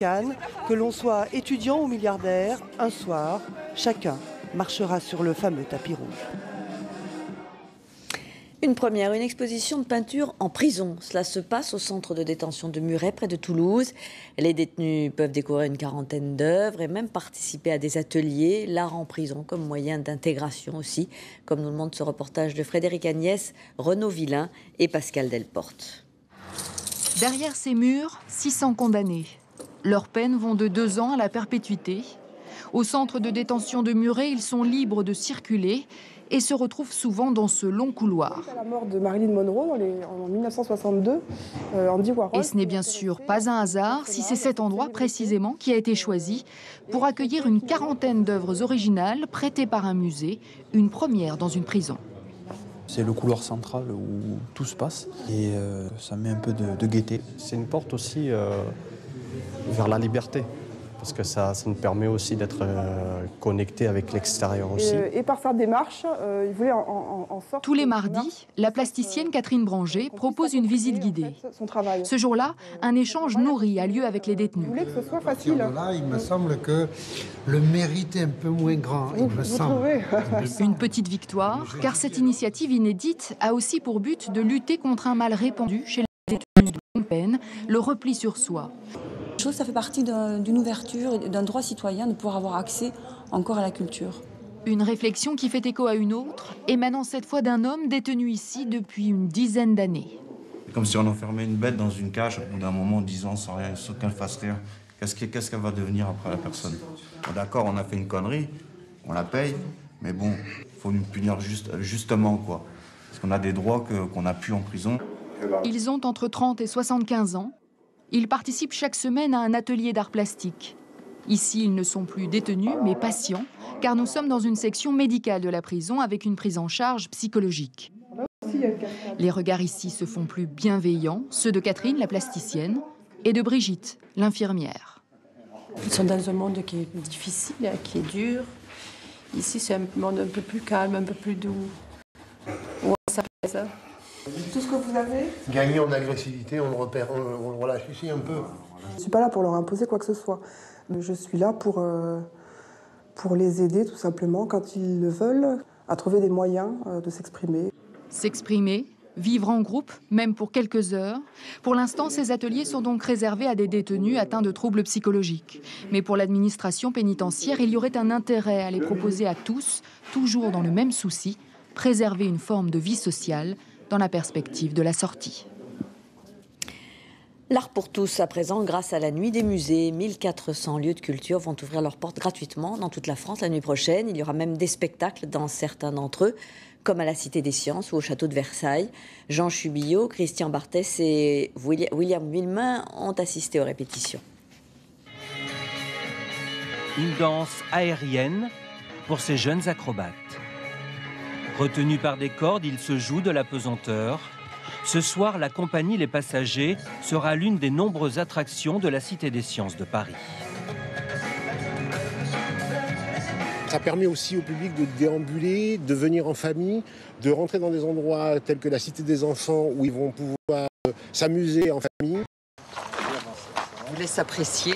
Cannes, que l'on soit étudiant ou milliardaire, un soir, chacun marchera sur le fameux tapis rouge. Une première, une exposition de peinture en prison. Cela se passe au centre de détention de Muret, près de Toulouse. Les détenus peuvent découvrir une quarantaine d'œuvres et même participer à des ateliers. L'art en prison comme moyen d'intégration aussi, comme nous le montre ce reportage de Frédéric Agnès, Renaud Villain et Pascal Delporte. Derrière ces murs, 600 condamnés. Leurs peines vont de 2 ans à la perpétuité. Au centre de détention de Muret, ils sont libres de circuler et se retrouvent souvent dans ce long couloir. À la mort de Marilyn Monroe en 1962, Andy Warhol. Et ce n'est bien sûr pas un hasard si c'est cet endroit précisément qui a été choisi pour accueillir une quarantaine d'œuvres originales prêtées par un musée, une première dans une prison. C'est le couloir central où tout se passe et ça met un peu de gaieté. C'est une porte aussi vers la liberté, parce que ça nous permet aussi d'être connecté avec l'extérieur aussi. Et par sa démarche, il voulait en sorte... Tous les mardis, la plasticienne Catherine Branger propose une visite guidée. Ce jour-là, un échange nourri a lieu avec les détenus. Il voulait que ce soit facile. Là, il me semble que le mérite est un peu moins grand, il me semble. Une petite victoire, car cette initiative inédite a aussi pour but de lutter contre un mal répandu chez les détenus de longue peine, le repli sur soi. Ça fait partie d'une ouverture et d'un droit citoyen de pouvoir avoir accès encore à la culture. Une réflexion qui fait écho à une autre, émanant cette fois d'un homme détenu ici depuis une dizaine d'années. C'est comme si on enfermait une bête dans une cage, au bout d'un moment, 10 ans, sans qu'elle fasse rien. Qu'est-ce qu'elle va devenir après la personne? Bon, d'accord, on a fait une connerie, on la paye, mais bon, il faut nous punir justement, quoi. Parce qu'on a des droits qu'on n'a plus en prison. Ils ont entre 30 et 75 ans. Ils participent chaque semaine à un atelier d'art plastique. Ici, ils ne sont plus détenus, mais patients, car nous sommes dans une section médicale de la prison avec une prise en charge psychologique. Les regards ici se font plus bienveillants, ceux de Catherine, la plasticienne, et de Brigitte, l'infirmière. Ils sont dans un monde qui est difficile, qui est dur. Ici, c'est un monde un peu plus calme, un peu plus doux. Ouais, ça plaît, ça. Tout ce que vous avez. Gagner en agressivité, on le relâche ici un peu. Je ne suis pas là pour leur imposer quoi que ce soit. Je suis là pour les aider tout simplement, quand ils le veulent, à trouver des moyens de s'exprimer. S'exprimer, vivre en groupe, même pour quelques heures. Pour l'instant, ces ateliers sont donc réservés à des détenus atteints de troubles psychologiques. Mais pour l'administration pénitentiaire, il y aurait un intérêt à les proposer à tous, toujours dans le même souci, préserver une forme de vie sociale dans la perspective de la sortie. L'art pour tous, à présent, grâce à la Nuit des musées. 1400 lieux de culture vont ouvrir leurs portes gratuitement dans toute la France la nuit prochaine. Il y aura même des spectacles dans certains d'entre eux, comme à la Cité des Sciences ou au Château de Versailles. Jean Chubillot, Christian Barthès et William Villemain ont assisté aux répétitions. Une danse aérienne pour ces jeunes acrobates. Retenus par des cordes, ils se jouent de la pesanteur. Ce soir, la compagnie Les Passagers sera l'une des nombreuses attractions de la Cité des Sciences de Paris. Ça permet aussi au public de déambuler, de venir en famille, de rentrer dans des endroits tels que la Cité des Enfants où ils vont pouvoir s'amuser en famille. Je vous laisse apprécier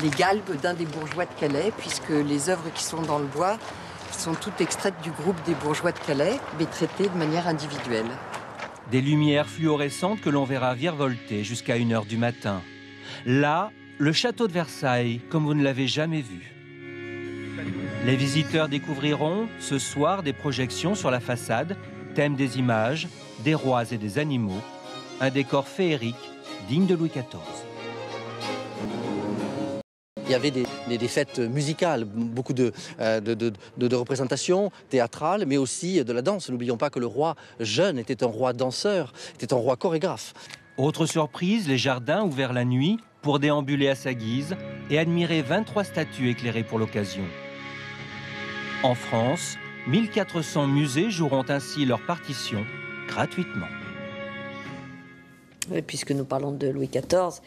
les galbes d'un des bourgeois de Calais, puisque les œuvres qui sont dans le bois sont toutes extraites du groupe des bourgeois de Calais, mais traitées de manière individuelle. Des lumières fluorescentes que l'on verra virevolter jusqu'à 1h du matin. Là, le château de Versailles, comme vous ne l'avez jamais vu. Les visiteurs découvriront ce soir des projections sur la façade, thème des images, des rois et des animaux, un décor féerique digne de Louis XIV. Il y avait des fêtes musicales, beaucoup de représentations théâtrales, mais aussi de la danse. N'oublions pas que le roi jeune était un roi danseur, était un roi chorégraphe. Autre surprise, les jardins ouverts la nuit pour déambuler à sa guise et admirer 23 statues éclairées pour l'occasion. En France, 1400 musées joueront ainsi leur partition gratuitement. Et puisque nous parlons de Louis XIV,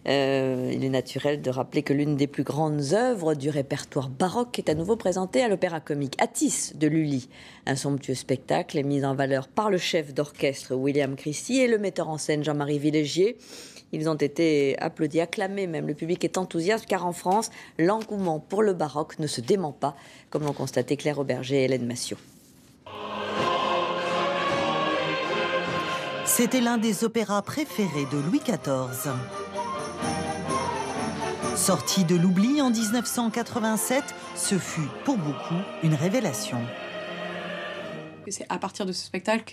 Il est naturel de rappeler que l'une des plus grandes œuvres du répertoire baroque est à nouveau présentée à l'Opéra Comique. Atis de Lully, un somptueux spectacle est mis en valeur par le chef d'orchestre William Christie et le metteur en scène Jean-Marie Villégier. Ils ont été applaudis, acclamés même. Le public est enthousiaste car en France, l'engouement pour le baroque ne se dément pas, comme l'ont constaté Claire Auberger et Hélène Massiot. C'était l'un des opéras préférés de Louis XIV. Sorti de l'oubli en 1987, ce fut pour beaucoup une révélation. C'est à partir de ce spectacle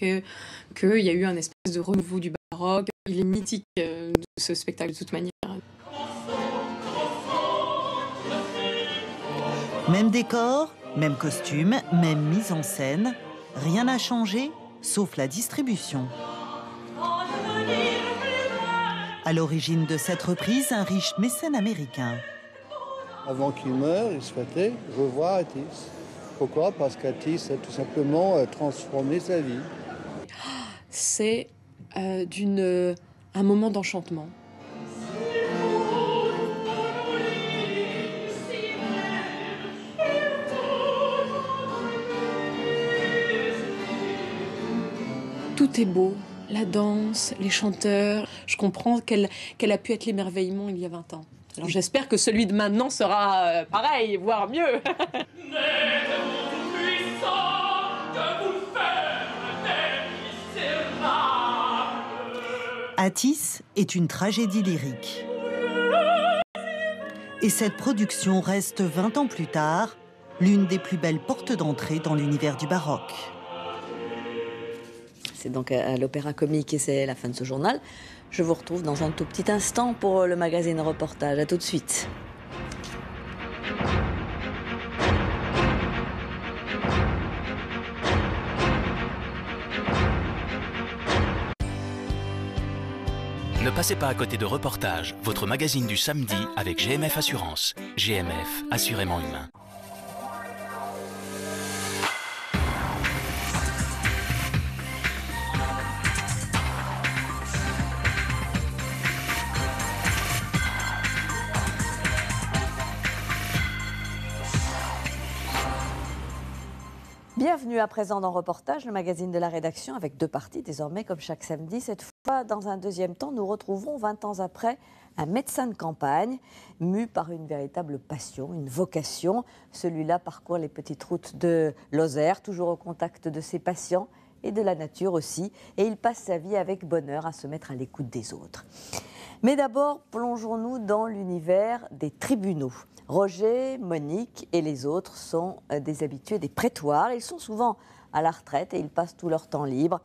qu'il y a eu un espèce de renouveau du baroque. Il est mythique ce spectacle de toute manière. Même décor, même costume, même mise en scène, rien n'a changé, sauf la distribution. À l'origine de cette reprise, un riche mécène américain. Avant qu'il meure, il souhaitait revoir Atis. Pourquoi? Parce qu'Atis a tout simplement transformé sa vie. C'est un moment d'enchantement. Tout est beau, la danse, les chanteurs. Je comprends quel a pu être l'émerveillement il y a 20 ans. Alors j'espère que celui de maintenant sera pareil, voire mieux. Atis est une tragédie lyrique. Et cette production reste 20 ans plus tard l'une des plus belles portes d'entrée dans l'univers du baroque. C'est donc à l'Opéra Comique et c'est la fin de ce journal. Je vous retrouve dans un tout petit instant pour le magazine reportage. À tout de suite. Ne passez pas à côté de Reportage, votre magazine du samedi avec GMF Assurance. GMF, assurément humain. Bienvenue à présent dans Reportage, le magazine de la rédaction, avec deux parties désormais comme chaque samedi. Cette fois, dans un deuxième temps, nous retrouvons 20 ans après un médecin de campagne, mu par une véritable passion, une vocation. Celui-là parcourt les petites routes de Lozère, toujours au contact de ses patients et de la nature aussi. Et il passe sa vie avec bonheur à se mettre à l'écoute des autres. Mais d'abord, plongeons-nous dans l'univers des tribunaux. Roger, Monique et les autres sont des habitués des prétoires. Ils sont souvent à la retraite et ils passent tout leur temps libre